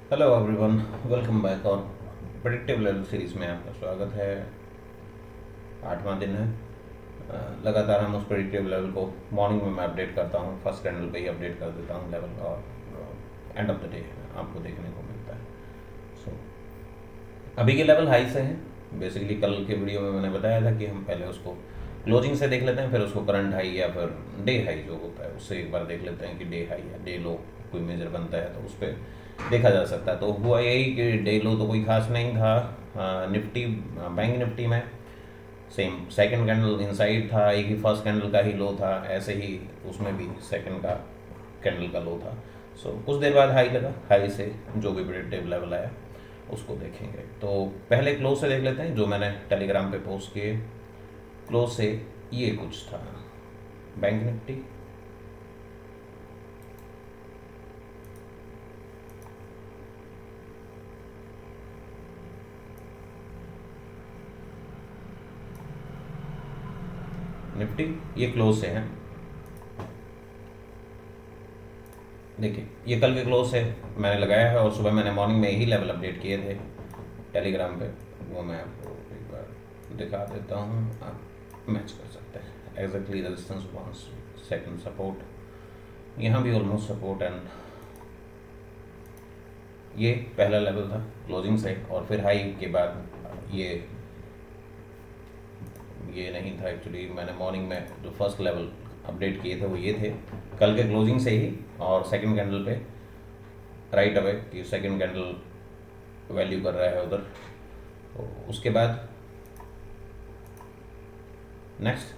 Hello everyone, welcome back. और predictive level series में आपका स्वागत है। 8वां दिन है। लगातार हम उस प्रेडिक्टिव लेवल को मॉर्निंग में मैं अपडेट करता हूँ, फर्स्ट कैंडल पे ही अपडेट कर देता हूँ लेवल, और एंड ऑफ द डे आपको देखने को मिलता है। सो अभी के लेवल हाई से हैं। बेसिकली कल के वीडियो में मैंने बताया था कि हम पहले उसको क्लोजिंग से देख लेते हैं, फिर उसको करंट हाई या फिर डे हाई जो होता है उससे एक बार देख लेते हैं कि डे हाई या डे लो कोई मेजर बनता है तो उस पर देखा जा सकता है। तो हुआ यही कि डे लो तो कोई खास नहीं था। निफ्टी, बैंक निफ्टी में सेम सेकंड कैंडल इनसाइड था, एक ही फर्स्ट कैंडल का ही लो था, ऐसे ही उसमें भी सेकंड का कैंडल का लो था। सो कुछ देर बाद हाई लगा, हाई से जो भी प्रेडिक्टिव लेवल आया उसको देखेंगे। तो पहले क्लोज से देख लेते हैं जो मैंने टेलीग्राम पे पोस्ट किए। क्लोज से ये कुछ था, बैंक निफ्टी, निफ्टी ये क्लोज से है। देखिए ये कल के क्लोज से मैंने लगाया है और सुबह मैंने मॉर्निंग में यही लेवल अपडेट किए थे टेलीग्राम पे। वो मैं आपको एक बार दिखा देता हूँ, आप मैच कर सकते हैं। Exactly resistance once, second support, यहाँ भी ऑलमोस्ट सपोर्ट, एंड ये पहला लेवल था क्लोजिंग से, और फिर हाई के बाद ये नहीं था। एक्चुअली मैंने मॉर्निंग में जो फर्स्ट लेवल अपडेट किए थे वो ये थे कल के क्लोजिंग से ही, और सेकंड कैंडल पे राइट अवे कि सेकंड कैंडल वैल्यू कर रहा है उधर। तो उसके बाद नेक्स्ट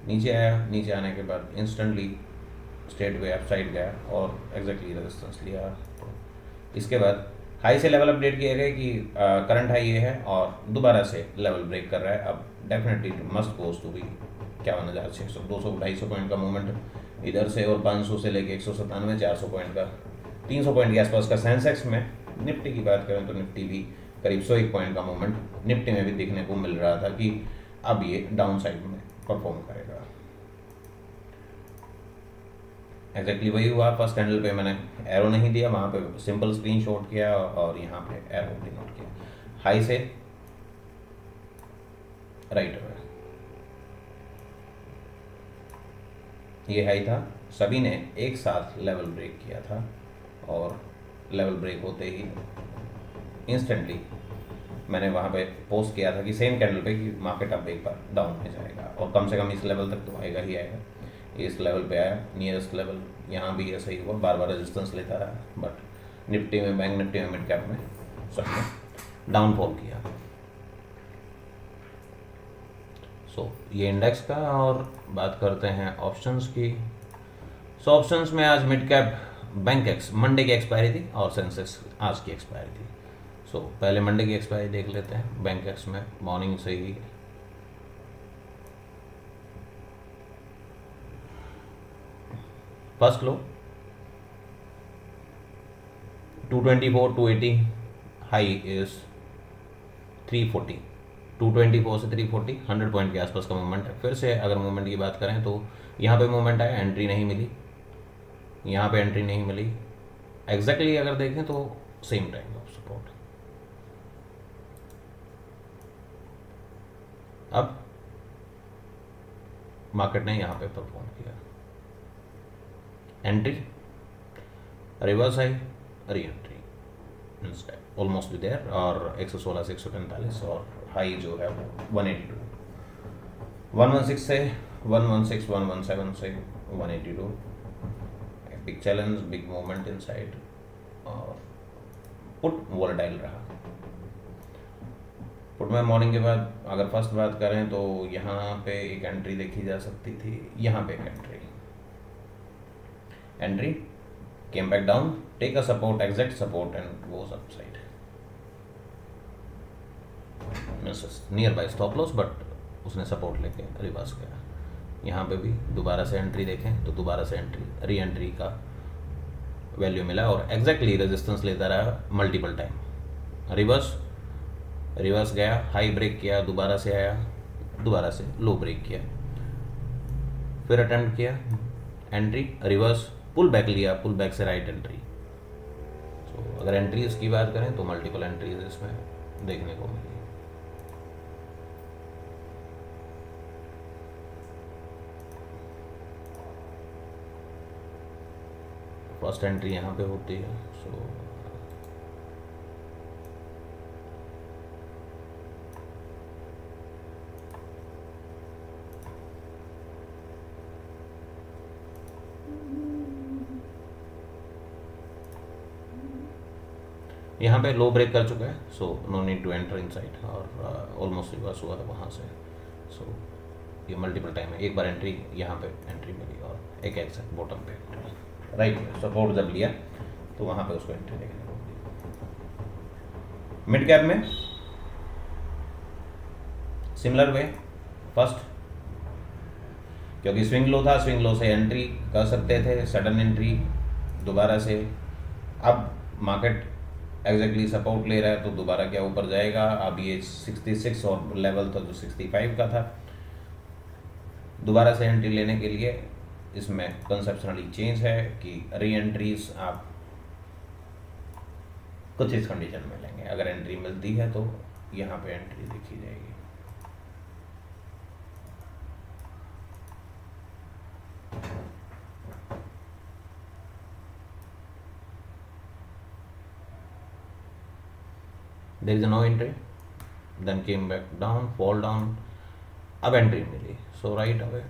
नीचे आया, नीचे आने के बाद instantly straight way up side गया और एग्जैक्टली रेजिस्टेंस लिया। तो इसके बाद हाई से लेवल अपडेट किए गए कि करंट हाई ये है और दोबारा से लेवल ब्रेक कर रहा है। अब definitely must goes to be 51,600, 200-250 point का मूवमेंट इधर से, और 500 से लेके 197, 400 पॉइंट का, 300 पॉइंट के आसपास का सेंसेक्स में। निफ्टी की बात करें तो निफ्टी भी करीब 101 पॉइंट का मूवमेंट निफ्टी में भी देखने को मिल रहा था कि अब ये डाउन साइड में परफॉर्म करेगा। एग्जैक्टली वही हुआ। फर्स्ट कैंडल पे मैंने एरो नहीं दिया, वहाँ पे सिंपल स्क्रीनशॉट किया और यहाँ पे एरो डिनोट किया। हाई से राइट अवे, ये हाई था, सभी ने एक साथ लेवल ब्रेक किया था, और लेवल ब्रेक होते ही इंस्टेंटली मैंने वहाँ पे पोस्ट किया था कि सेम कैंडल पे कि मार्केट अब एक बार डाउन में जाएगा और कम से कम इस लेवल तक तो आएगा ही आएगा। इस लेवल पे आया, नियरेस्ट लेवल, यहाँ भी ऐसा ही हुआ, बार बार रेजिस्टेंस लेता रहा, बट निफ्टी में, बैंक निफ्टी में, मिड कैप में सबने डाउनफॉल किया। सो ये इंडेक्स का। और बात करते हैं ऑप्शंस की। सो ऑप्शंस में आज mid cap bank x Monday की एक्सपायरी थी और सेंसेक्स आज की एक्सपायरी थी। सो पहले मंडे की एक्सपायरी देख लेते हैं। बैंक एक्स में मॉर्निंग से ही फर्स्ट लो 224, 280, हाई इज 340, 224 से 340, 100 पॉइंट के आसपास का मूवमेंट है। फिर से अगर मूवमेंट की बात करें तो यहाँ पे मूवमेंट आया, एंट्री नहीं मिली, यहाँ पे एंट्री नहीं मिली। एग्जैक्टली अगर देखें तो सेम टाइम ऑफ सपोर्ट। अब मार्केट ने यहाँ पे परफॉर्म किया, एंट्री, रिवर्स आई, री एंट्री, ऑलमोस्ट भी देयर, और 116 से 145, और हाई जो है वो 182, 116 से 116, 117 से 182, big challenge, big movement inside, और पुट वॉलेटाइल रहा। पुट में मॉर्निंग के बाद अगर फर्स्ट बात करें तो यहाँ पे एक एंट्री देखी जा सकती थी, यहाँ पे एक entry came back down, take a support, exact support, and goes upside. Misses nearby stop loss, but उसने सपोर्ट लेके रिवर्स किया। यहाँ पे भी दोबारा से एंट्री देखें तो दोबारा से एंट्री, री एंट्री का वैल्यू मिला और एग्जैक्टली रेजिस्टेंस लेता रहा मल्टीपल टाइम। रिवर्स गया, हाई ब्रेक किया, दोबारा से आया, दोबारा से लो ब्रेक किया, फिर अटेम्प्ट किया एंट्री, रिवर्स, पुल बैक लिया, पुल बैक से राइट एंट्री। सो अगर एंट्रीज की बात करें तो मल्टीपल एंट्रीज इसमें देखने को मिली। फर्स्ट एंट्री यहाँ पे होती है। सो यहाँ पे लो ब्रेक कर चुका है, so no need to enter inside, और ऑलमोस्ट रिवर्स हुआ है वहाँ से। सो ये मल्टीपल टाइम है, एक बार एंट्री यहाँ पे एंट्री मिली और एक एग्जैक्ट बॉटम पे राइट में सपोर्ट जब लिया तो वहाँ पे उसको एंट्री देखने को मिली। मिड कैप में सिमिलर वे, फर्स्ट क्योंकि स्विंग लो था, स्विंग लो से एंट्री कर सकते थे, सडन एंट्री दोबारा से। अब मार्केट एग्जैक्टली सपोर्ट ले रहा है तो दोबारा क्या ऊपर जाएगा। अब ये 66 और लेवल था जो 65 का था। दोबारा से एंट्री लेने के लिए इसमें कंसेप्शनली चेंज है कि री एंट्रीज आप कुछ इस कंडीशन में लेंगे, अगर एंट्री मिलती है तो यहाँ पे एंट्री देखी जाएगी। there is no entry, then came back down, fall down, अब एंट्री मिली। So right away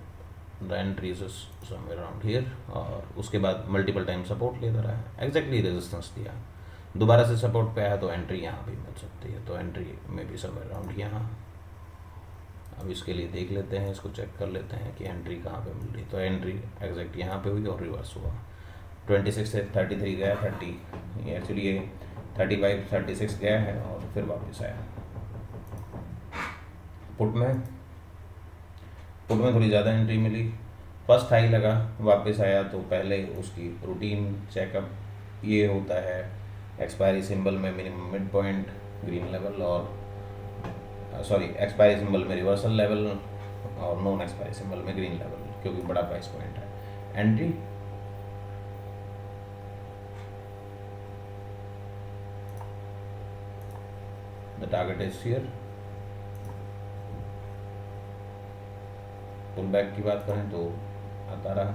the entry is somewhere around here, और उसके बाद मल्टीपल टाइम सपोर्ट लेता रहा है, एग्जैक्टली रेजिस्टेंस दिया, दोबारा से सपोर्ट पे आया तो एंट्री यहाँ भी मिल सकती है। तो एंट्री में भी समवेयर अराउंड यहाँ। अब इसके लिए देख लेते हैं, इसको चेक कर लेते हैं कि एंट्री कहाँ पे मिल रही। तो एंट्री एग्जैक्ट यहाँ पे हुई और रिवर्स हुआ, 26 से 33 गया, 30 एक्चुअली ये 35 36 गया है और फिर वापस आया। पुट में थोड़ी ज़्यादा एंट्री मिली, फर्स्ट हाई लगा, वापस आया तो पहले उसकी रूटीन चेकअप ये होता है, एक्सपायरी सिंबल में minimum mid point green level, और सॉरी एक्सपायरी सिंबल में रिवर्सल लेवल और नॉन एक्सपायरी सिंबल में ग्रीन लेवल, क्योंकि बड़ा प्राइस पॉइंट है। Entry the target is here। Pull back की बात करें तो आता रहा,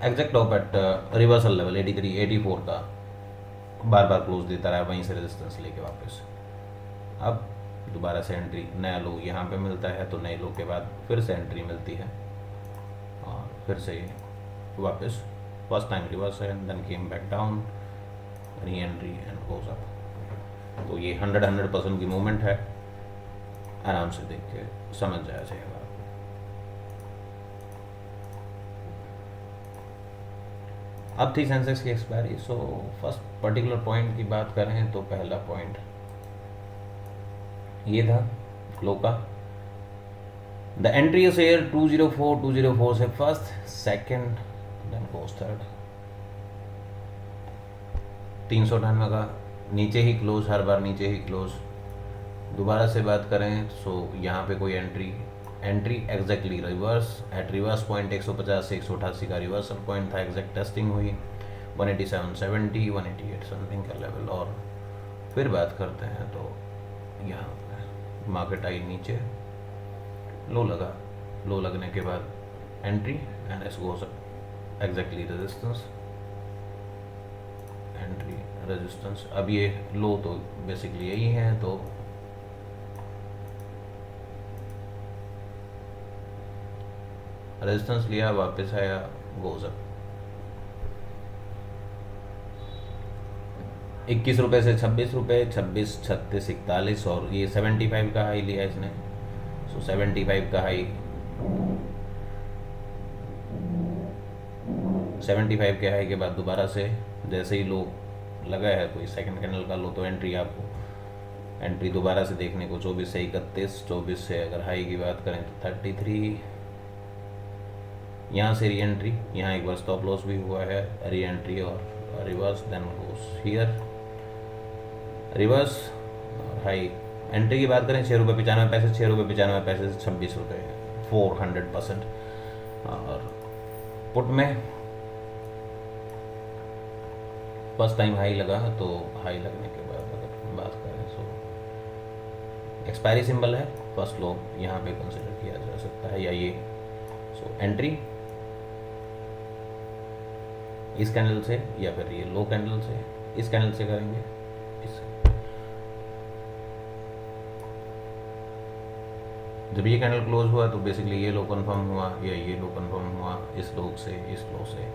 exact top at reversal level 83 84 का बार बार क्लोज देता रहा, वहीं से रेजिस्टेंस लेके वापस। अब दोबारा से एंट्री, नया लो यहाँ पे मिलता है तो नए लो के बाद फिर से एंट्री मिलती है और फिर से वापस फर्स्ट टाइम रिवर्स है, then came back down, reentry and goes up. तो ये 100% की मूवमेंट है, आराम से देख के समझ जाया जाएगा। अब थी सेंसेक्स की expiry. So first particular point की बात करें तो पहला पॉइंट ये था लो का, द एंट्री इज हियर 204 से फर्स्ट, सेकंड, देन गोस थर्ड। 398 का नीचे ही क्लोज, हर बार नीचे ही क्लोज। दोबारा से बात करें सो यहाँ पे कोई entry exactly reverse, at reverse point 150 से 188 का रिवर्सल पॉइंट था, एग्जैक्ट टेस्टिंग हुई 187.70 188 समथिंग का लेवल। और फिर बात करते हैं तो यहाँ मार्केट आई नीचे, लो लगा, लो लगने के बाद entry and S goes exactly resistance, entry resistance. अब ये लो तो बेसिकली यही है, तो रेजिस्टेंस लिया, वापस आया, गोज अप 21 रुपये से 26 रुपये, 26 36 41, और ये 75 का हाई लिया इसने। सो 75 का हाई, 75 के हाई के बाद दोबारा से जैसे ही लो लगा है कोई सेकंड कैंडल का लो, तो एंट्री आपको एंट्री दोबारा से देखने को 24 से 31, 24 से अगर हाई की बात करें तो 33, यहाँ से री एंट्री, यहाँ एक बार स्टॉप लॉस भी हुआ है, री एंट्री और reverse, then goes here reverse, high entry की बात करें 6 रुपये 95 पैसे, 6 रुपये 95 पैसे से 26 रुपये, 400%। और पुट में फर्स्ट टाइम हाई लगा, तो हाई लगने के बाद अगर बात करें तो एक्सपायरी सिंबल है, फर्स्ट लो यहाँ पे कंसिडर किया जा सकता है, या ये। सो एंट्री इस कैंडल से या फिर ये लो कैंडल से, इस कैंडल से करेंगे। जब ये कैंडल क्लोज हुआ तो बेसिकली ये लो कंफर्म हुआ या ये लो कंफर्म हुआ, इस लो से, इस लो से।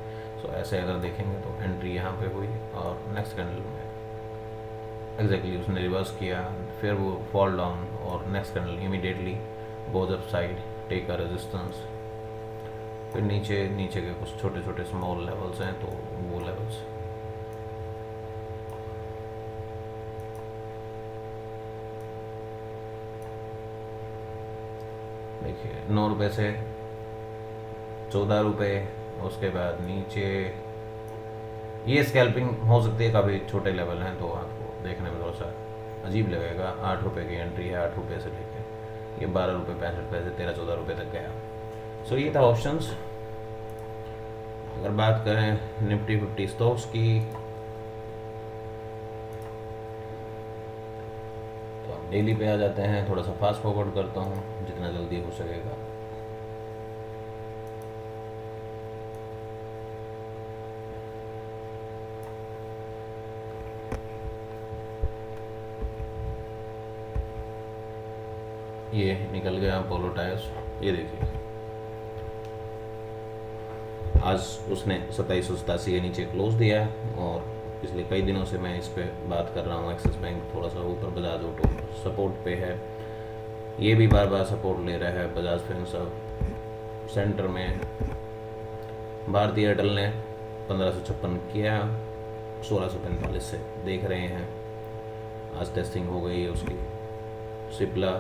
सो ऐसे अगर देखेंगे तो एंट्री यहाँ पे हुई और नेक्स्ट कैंडल में एग्जैक्टली उसने रिवर्स किया, फिर वो फॉल डाउन और next candle immediately goes up side, take a resistance, फिर नीचे नीचे के कुछ छोटे छोटे स्मॉल लेवल्स हैं, तो वो लेवल्स देखिए 9 रुपये से 14 रुपये, उसके बाद नीचे ये स्कैल्पिंग हो सकती है, काफ़ी छोटे लेवल हैं तो आपको देखने में थोड़ा सा अजीब लगेगा। 8 रुपये की एंट्री है, 8 रुपये से लेके ये 12 रुपये 65 पैसे 13-14 रुपये तक गया। सो ये था ऑप्शंस। अगर बात करें निफ्टी 50 स्टॉक्स की, तो हम डेली पे आ जाते हैं। थोड़ा सा फास्ट फॉरवर्ड करता हूँ जितना जल्दी हो सकेगा। ये निकल गया पोलो टायर्स, ये देखिए आज उसने 2787 के नीचे क्लोज दिया है, और पिछले कई दिनों से मैं इस पे बात कर रहा हूँ। एक्सिस बैंक थोड़ा सा ऊपर, बजाज ऑटो सपोर्ट पे है, ये भी बार बार सपोर्ट ले रहा है। बजाज फिनसर्व सेंटर में, भारतीय एयरटेल ने 1556 किया, 1645 से देख रहे हैं। आज टेस्टिंग हो गई है उसकी। सिप्ला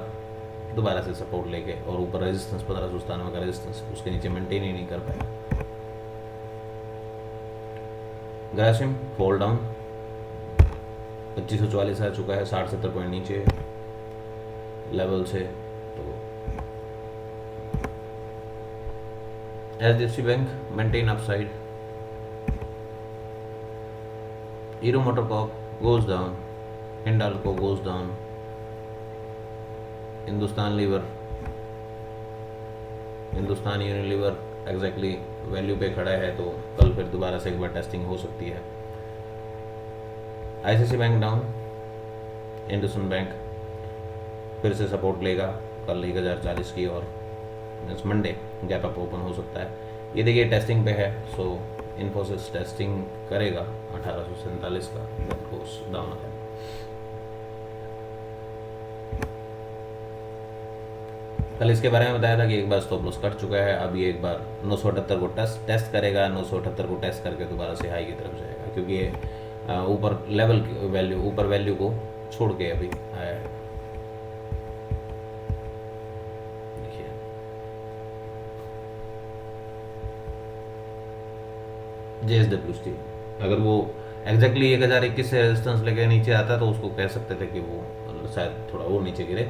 दोबारा से सपोर्ट लेके और ऊपर रेजिस्टेंस 1597 का रेजिस्टेंस, उसके नीचे मेंटेन ही नहीं कर पाया। ग्रासिम फॉल डाउन 2544 आ चुका है, 60-70 पॉइंट नीचे लेवल से। तो HDFC bank maintain upside. Hero MotoCorp goes down, Hindalco goes down, Hindustan Lever, Hindustan Unilever exactly value पे खड़ा है, तो कल फिर दोबारा से एक बार टेस्टिंग हो सकती है। ICICI bank down, IndusInd bank फिर से सपोर्ट लेगा कल 1040 की, और मंडे गैप अप ओपन हो सकता है। ये देखिए टेस्टिंग पे है, सो इन्फोसिस टेस्टिंग करेगा 1847 का, डाउन है। कल इसके बारे में बताया था कि एक बार स्टॉप लॉस कट चुका है, अब ये एक बार 978 को टेस्ट करेगा। 978 को टेस्ट करके दोबारा से हाई की तरफ जाएगा, क्योंकि ये ऊपर लेवल वैल्यू, ऊपर वैल्यू को छोड़ के अभी आया है। देखिए JSW स्टील, अगर वो एग्जैक्टली 1021 से रेजिस्टेंस लेके नीचे आता तो उसको कह सकते थे कि वो शायद थोड़ा और नीचे गिरे,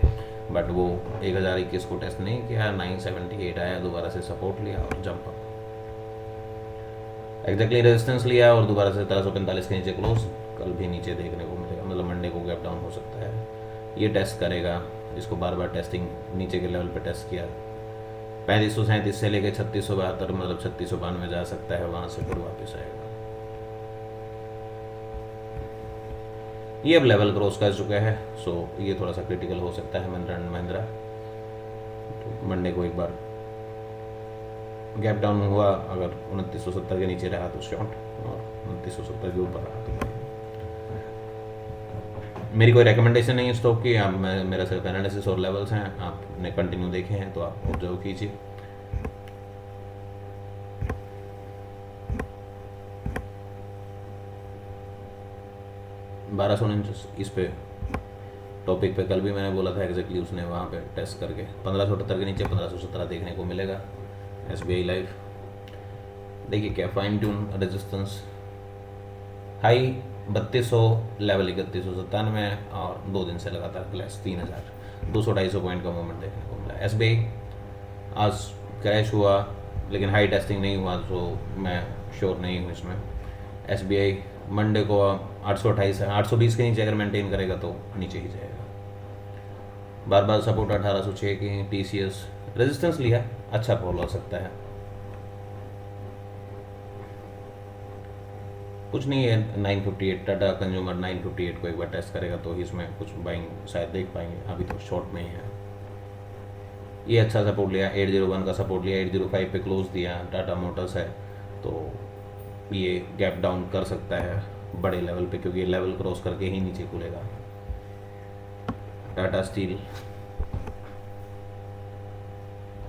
बट वो 1021 को टेस्ट नहीं किया, 978 आया, दोबारा से सपोर्ट लिया और जंप अप। एग्जैक्टली रेजिस्टेंस लिया और दोबारा से 1745 के नीचे क्लोज। कल भी नीचे देखने को मिलेगा, मतलब मंडे को गैप डाउन हो सकता है। ये टेस्ट करेगा, इसको बार बार टेस्टिंग नीचे के लेवल पे टेस्ट किया। 3537 से लेके 3672, मतलब 3692 जा सकता है, वहाँ से फिर वापस आएगा। ये अब लेवल क्रॉस कर चुका है, सो ये थोड़ा सा क्रिटिकल हो सकता है महिंद्रा एंड महिंद्रा। तो मंडे को एक बार गैप डाउन हुआ, अगर 2970 के नीचे रहा तो शॉर्ट, और 2970 के ऊपर रहा तो मेरी कोई रिकमेंडेशन नहीं है स्टॉक की। आप मेरा सिर्फ एनालिसिस और लेवल्स हैं, आपने कंटिन्यू देखे हैं तो आप ऑब्जर्व कीजिए। इस पे टॉपिक पे कल भी मैंने बोला था एग्जैक्टली, उसने वहाँ पे टेस्ट करके 1578 के नीचे 1517 देखने को मिलेगा। SBI लाइफ देखिए क्या fine tune resistance, high 3200 level 3197 है और 2 दिन से लगातार क्लैश 3200-250 पॉइंट का मूवमेंट देखने को मिला। SBI आज क्रैश हुआ लेकिन हाई टेस्टिंग नहीं हुआ, तो मैं श्योर नहीं हूँ इसमें। SBI मंडे को 828 है, 820 के नीचे अगर मेंटेन करेगा तो नीचे ही जाएगा। बार बार सपोर्ट 1806 की। TCS रेजिस्टेंस लिया, अच्छा फॉलो हो सकता है, कुछ नहीं है। 958 टाटा कंज्यूमर 958 को एक बार टेस्ट करेगा तो इसमें कुछ बाइंग शायद देख पाएंगे, अभी तो शॉर्ट में ही है। ये अच्छा सपोर्ट लिया, 801 का सपोर्ट लिया, 805 पे क्लोज दिया। टाटा मोटर्स है तो ये गैप डाउन कर सकता है बड़े लेवल पे, क्योंकि ये लेवल क्रॉस करके ही नीचे खुलेगा। टाटा स्टील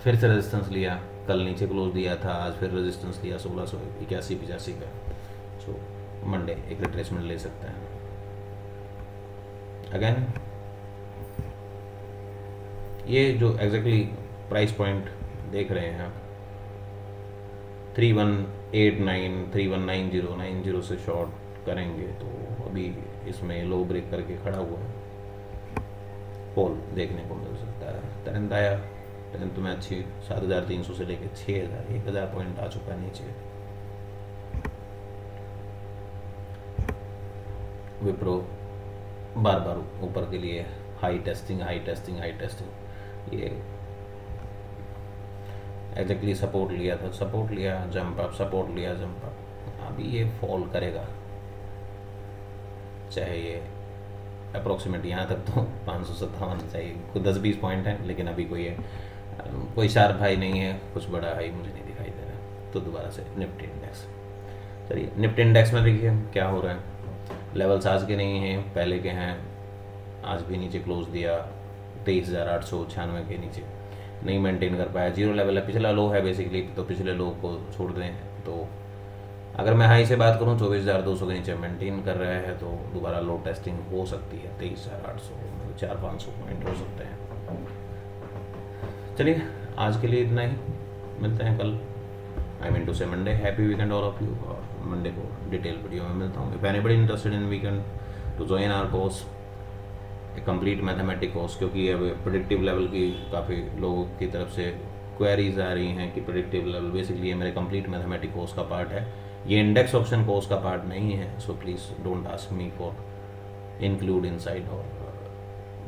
फिर से रेजिस्टेंस लिया, कल नीचे क्लोज दिया था, आज फिर रेजिस्टेंस लिया 1681-85 का। सो मंडे एक रिट्रेसमेंट ले सकते हैं। अगेन ये जो एग्जैक्टली प्राइस पॉइंट देख रहे हैं आप, 3189 3190 से शॉर्ट करेंगे तो अभी इसमें लो ब्रेक करके खड़ा हुआ है, होल देखने को मिल सकता है। टेंथ आया, टेंथ में अच्छी 7300 से लेके 6000 1000 पॉइंट आ चुका है नीचे। विप्रो बार बार ऊपर के लिए हाई टेस्टिंग, ये एग्जैक्टली सपोर्ट लिया था, सपोर्ट लिया जंप अप, सपोर्ट लिया जंप अप। अभी ये फॉल करेगा, चाहे ये अप्रोक्सीमेट यहाँ तक तो 557 चाहिए, कोई 10-20 पॉइंट है, लेकिन अभी कोई शार्प हाई नहीं है, कुछ बड़ा हाई मुझे नहीं दिखाई दे रहा। तो दोबारा से निफ्टी इंडेक्स, चलिए निफ्टी इंडेक्स में देखिए क्या हो रहा है। लेवल्स आज के नहीं हैं, पहले के हैं। आज भी नीचे क्लोज दिया 23,896 के नीचे, नहीं मेंटेन कर पाया, जीरो लेवल है, पिछला लो है बेसिकली, तो पिछले लो को छोड़ दें। तो अगर मैं हाई से बात करूं 24,200 के नीचे मेंटेन कर रहा है तो दोबारा लो टेस्टिंग हो सकती है, 23,800, 400-500 पॉइंट हो सकते हैं। चलिए आज के लिए इतना ही, मिलते हैं कल। I mean to say Monday. Happy weekend all of you, और मंडे को डिटेल वीडियो में मिलता हूँ। If anybody interested in weekend to join our course, complete mathematic course, क्योंकि अब प्रेडिक्टिव लेवल की काफ़ी लोगों की तरफ से क्वेरीज आ रही हैं कि प्रेडिक्टिव लेवल, बेसिकली ये मेरे कंप्लीट मैथमेटिक कोर्स का पार्ट है, ये इंडेक्स ऑप्शन कोर्स का पार्ट नहीं है। So please don't ask me for include inside, और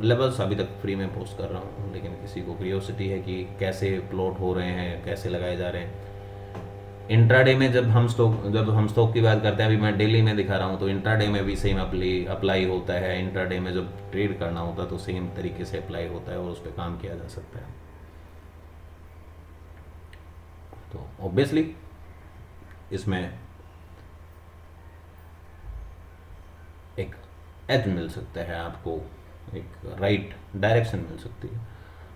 लेवल्स अभी तक फ्री में पोस्ट कर रहा हूँ, लेकिन किसी को क्यूरियोसिटी है कि कैसे प्लॉट हो रहे हैं, कैसे लगाए जा रहे हैं। इंट्राडे में जब हम स्टॉक की बात करते हैं, अभी मैं डेली में दिखा रहा हूँ, तो इंट्राडे में भी सेम अप्लाई होता है। इंट्राडे में जब ट्रेड करना होता है तो सेम तरीके से अप्लाई होता है और उस पर काम किया जा सकता है। तो ऑब्वियसली इसमें एक एज मिल सकता है आपको, एक राइट डायरेक्शन मिल सकती है।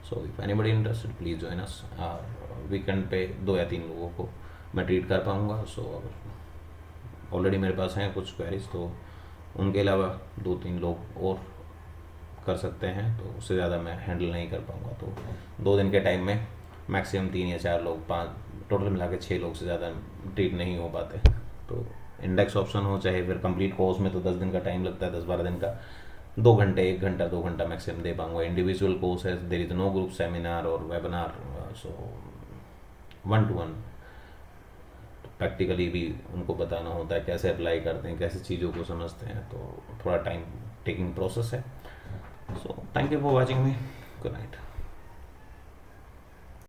So if anybody interested please join us. Weekend पे 2 या 3 लोगों को मैं ट्रीट कर पाऊँगा। सो ऑलरेडी मेरे पास हैं कुछ क्वेरीज, तो उनके अलावा 2-3 लोग और कर सकते हैं, तो उससे ज़्यादा मैं हैंडल नहीं कर पाऊँगा। तो 2 दिन के टाइम में मैक्सिमम 3 या 4 लोग, 5 टोटल मिला के 6 लोग से ज़्यादा ट्रीट नहीं हो पाते। तो इंडेक्स ऑप्शन हो चाहे फिर कंप्लीट कोर्स में तो 10 दिन का टाइम लगता है, 10-12 दिन का, 2 घंटे 1 घंटा 2 घंटा मैक्सिमम दे पाऊँगा। इंडिविजुअल कोर्स है, there is no group seminar और वेबिनार, सो 1-to-1 प्रैक्टिकली भी उनको बताना होता है, कैसे अप्लाई करते हैं, कैसे चीज़ों को समझते हैं, तो थोड़ा टाइम टेकिंग प्रोसेस है। So thank you for watching me, good night.